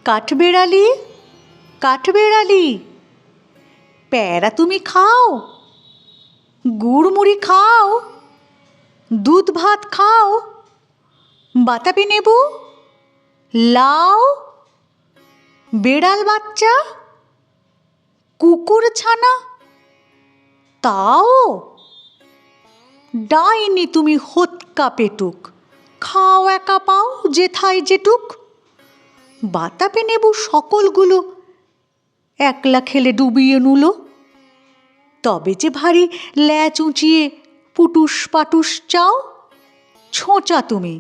কাঠবেড়ালি, কাঠবেড়ালি, প্যারা তুমি খাও, গুড় মুড়ি খাও, দুধ ভাত খাও, বাতাবি নেবু, লাউ, বেড়াল বাচ্চা, কুকুর ছানা, তাও ডাইনি তুমি হোৎকা পেটুক, খাও একা পাও যেথায় যেটুক। বাতাবি নেবু সকলগুলো একলা খেলে ডুবিয়ে নুলো, তবে যে ভারী ল্যাচ উঁচিয়ে পুটুস পাটুস চাও। ছোঁচা তুমি,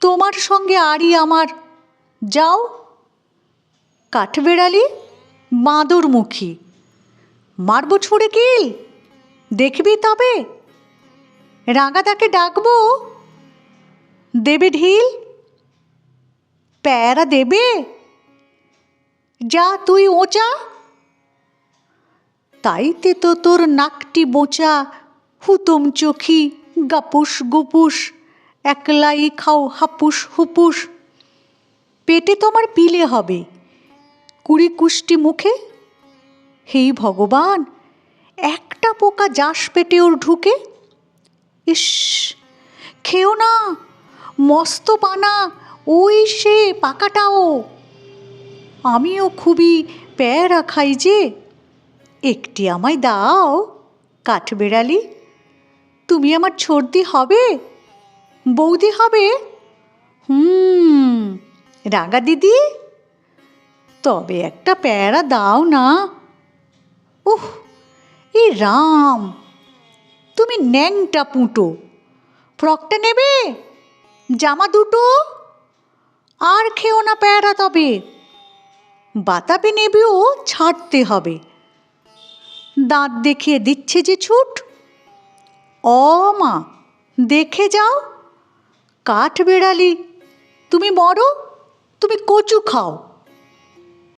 তোমার সঙ্গে আড়ি আমার, যাও। কাঠবেড়ালি, বাঁদরমুখী, মারব ছুঁড়ে কিল, দেখবি তবে? রাঙাদাকে ডাকবো, দেবে ঢিল? প্যারা দেবে? যা তুই ওচা। তাইতে তো তোর নাকটি বোঁচা, হুতম চোখি, গাপুস গুপুস, একলাই খাও হাপুস হুপুস। পেটে তোমার পিলে হবে, কুড়ি কুষ্টি মুখে। হেই ভগবান, একটা পোকা যাস পেটে ওর ঢুকে। ইস, খেও না, মস্ত পানা, ওই সে পাকাটাও। আমিও খুবই প্যারা খাই যে, একটি আমায় দাও। কাঠবেড়ালি, তুমি আমার ছর্দি হবে, বৌদি হবে? রাঙা দিদি, তবে একটা প্যারা দাও না। উহ, এ রাম, তুমি ন্যাংটা পুঁটো, ফ্রকটা নেবে, জামা দুটো? আর খেও না প্যারা তবে, বাতাবি নেবেও ছাড়তে হবে। দাঁত দেখিয়ে দিচ্ছে যে ছুট। ও মা, দেখে যাও। কাঠবেড়ালি, তুমি মরো, তুমি কচু খাও।